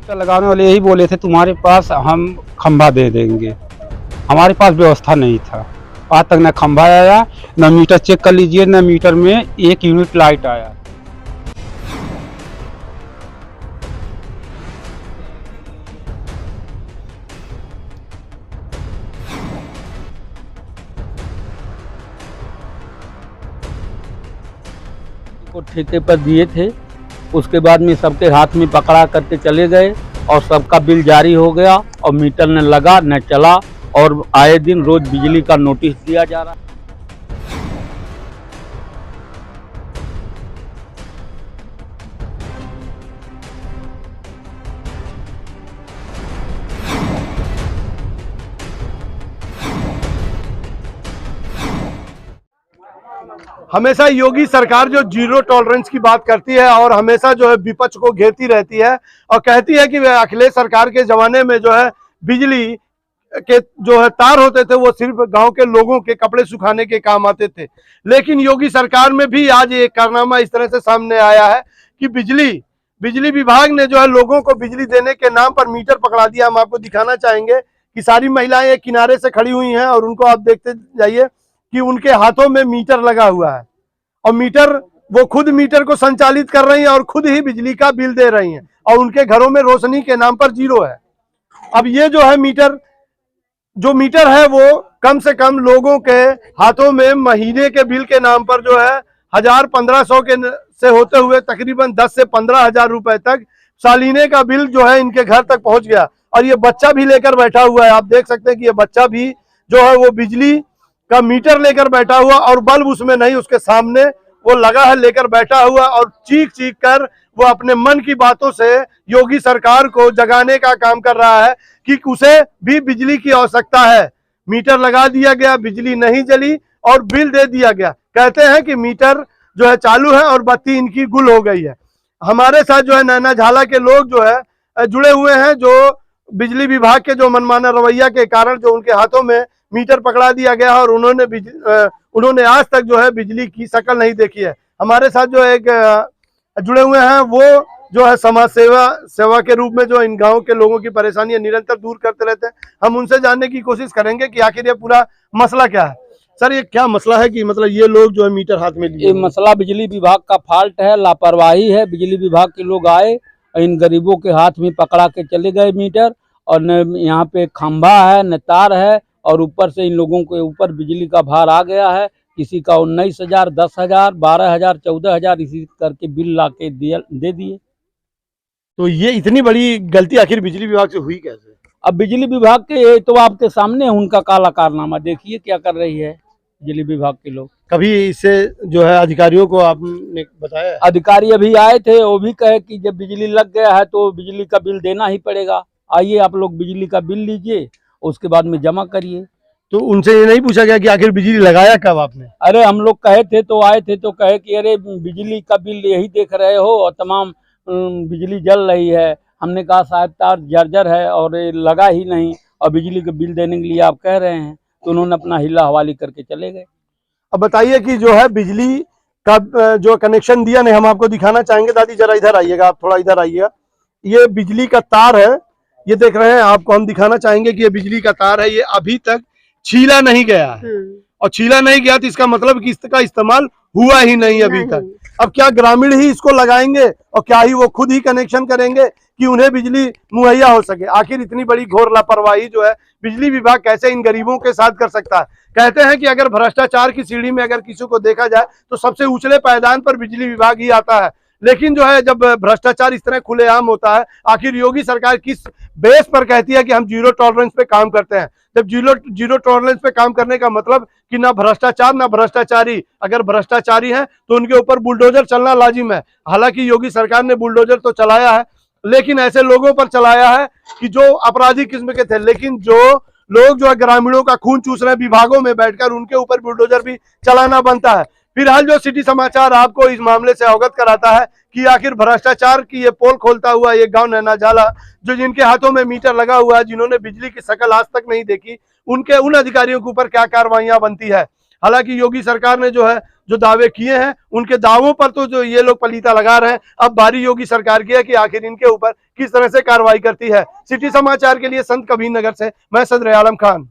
Metre लगाने वाले यही बोले थे तुम्हारे पास हम खंभा दे देंगे, हमारे पास व्यवस्था नहीं था। आज तक न खंभा आया, न मीटर चेक कर लीजिए, न मीटर में 1 यूनिट लाइट आया। को ठेके पर दिए थे, उसके बाद में सबके हाथ में पकड़ा करके चले गए और सबका बिल जारी हो गया और मीटर न लगा न चला और आए दिन रोज बिजली का नोटिस दिया जा रहा है। हमेशा योगी सरकार जो जीरो टॉलरेंस की बात करती है और हमेशा जो है विपक्ष को घेरती रहती है और कहती है कि अखिलेश सरकार के जमाने में जो है बिजली के जो है तार होते थे वो सिर्फ गांव के लोगों के कपड़े सुखाने के काम आते थे। लेकिन योगी सरकार में भी आज एक कारनामा इस तरह से सामने आया है कि बिजली विभाग ने जो है लोगों को बिजली देने के नाम पर मीटर पकड़ा दिया। हम आपको दिखाना चाहेंगे कि सारी महिलाएं एक किनारे से खड़ी हुई हैं और उनको आप देखते जाइए कि उनके हाथों में मीटर लगा हुआ है और वो खुद मीटर को संचालित कर रही हैं और खुद ही बिजली का बिल दे रही हैं और उनके घरों में रोशनी के नाम पर जीरो है। अब ये जो है मीटर है वो कम से कम लोगों के हाथों में महीने के बिल के नाम पर जो है 1000-1500 के से होते हुए तकरीबन 10 से 15,000 रुपए तक सालीने का बिल जो है इनके घर तक पहुंच गया। और ये बच्चा भी लेकर बैठा हुआ है, आप देख सकते हैं कि ये बच्चा भी जो है वो बिजली का मीटर लेकर बैठा हुआ और बल्ब उसमें नहीं, उसके सामने वो लगा है लेकर बैठा हुआ और चीख कर वो अपने मन की बातों से योगी सरकार को जगाने का काम कर रहा है कि उसे भी बिजली की आवश्यकता है। मीटर लगा दिया गया, बिजली नहीं जली और बिल दे दिया गया। कहते हैं कि मीटर जो है चालू है और बत्ती इनकी गुल हो गई है। हमारे साथ जो है नैना झाला के लोग जो है जुड़े हुए हैं, जो बिजली विभाग के जो मनमाना रवैया के कारण जो उनके हाथों में मीटर पकड़ा दिया गया और उन्होंने आज तक जो है बिजली की शक्ल नहीं देखी है। हमारे साथ जो एक जुड़े हुए हैं वो जो है समाज सेवा के रूप में जो इन गांव के लोगों की परेशानियां निरंतर दूर करते रहते हैं। हम उनसे जानने की कोशिश करेंगे कि आखिर ये पूरा मसला क्या है। सर, ये क्या मसला है कि मतलब ये लोग जो है मीटर हाथ में लिए? ये मसला बिजली विभाग का फॉल्ट है, लापरवाही है। बिजली विभाग के लोग आए और इन गरीबों के हाथ में पकड़ा के चले गए मीटर और न यहाँ पे खंभा है न तार है और ऊपर से इन लोगों के ऊपर बिजली का भार आ गया है। किसी का 19,000, 10,000, 12,000, 14,000 इसी करके बिल ला के दे दिए। तो ये इतनी बड़ी गलती आखिर बिजली विभाग से हुई कैसे? अब बिजली विभाग के तो आपके सामने उनका काला कारनामा देखिए क्या कर रही है बिजली विभाग के लोग। कभी इससे जो है अधिकारियों को आपने बताया? अधिकारी अभी आए थे, वो भी कहे कि जब बिजली लग गया है तो बिजली का बिल देना ही पड़ेगा। आइए आप लोग बिजली का बिल लीजिए, उसके बाद में जमा करिए। तो उनसे ये नहीं पूछा गया कि आखिर बिजली लगाया कब आपने? अरे हम लोग कहे थे तो आए थे तो कहे कि अरे बिजली का बिल यही देख रहे हो और तमाम बिजली जल रही है। हमने कहा शायद तार जर्जर है और लगा ही नहीं और बिजली का बिल देने के लिए आप कह रहे हैं। तो उन्होंने अपना हिला हवाली करके चले गए। अब बताइए कि जो है बिजली का जो कनेक्शन दिया नहीं, हम आपको दिखाना चाहेंगे। दादी जरा इधर आइएगा, आप थोड़ा इधर आइएगा। ये बिजली का तार है, ये देख रहे हैं, आपको हम दिखाना चाहेंगे कि ये बिजली का तार है। ये अभी तक छीला नहीं गया है और छीला नहीं गया तो इसका मतलब कि इसका इस्तेमाल हुआ ही नहीं अभी तक। अब क्या ग्रामीण ही इसको लगाएंगे और क्या ही वो खुद ही कनेक्शन करेंगे कि उन्हें बिजली मुहैया हो सके? आखिर इतनी बड़ी घोर लापरवाही जो है बिजली विभाग कैसे इन गरीबों के साथ कर सकता है? कहते हैं कि अगर भ्रष्टाचार की सीढ़ी में अगर किसी को देखा जाए तो सबसे ऊंचले पायदान पर बिजली विभाग ही आता है। लेकिन जो है जब भ्रष्टाचार इस तरह खुलेआम होता है, आखिर योगी सरकार किस बेस पर कहती है कि हम जीरो टॉलरेंस पे काम करते हैं? जब जीरो टॉलरेंस पे काम करने का मतलब कि ना भ्रष्टाचार ना भ्रष्टाचारी। अगर भ्रष्टाचारी हैं तो उनके ऊपर बुलडोजर चलना लाजिम है। हालांकि योगी सरकार ने बुलडोजर तो चलाया है, लेकिन ऐसे लोगों पर चलाया है कि जो अपराधी किस्म के थे। लेकिन जो लोग जो है ग्रामीणों का खून चूस रहे हैं विभागों में बैठकर, उनके ऊपर बुलडोजर भी चलाना बनता है। फिलहाल जो सिटी समाचार आपको इस मामले से अवगत कराता है कि आखिर भ्रष्टाचार की ये पोल खोलता हुआ ये गांव नैना झाला, जो जिनके हाथों में मीटर लगा हुआ है, जिन्होंने बिजली की शक्ल आज तक नहीं देखी, उन अधिकारियों के ऊपर क्या कार्रवाइयां बनती है। हालांकि योगी सरकार ने जो है जो दावे किए हैं उनके दावों पर तो जो ये लोग पलीता लगा रहे हैं, अब बारी योगी सरकार की है कि आखिर इनके ऊपर किस तरह से कार्रवाई करती है। सिटी समाचार के लिए संत कबीर नगर से मैं सदर आलम खान।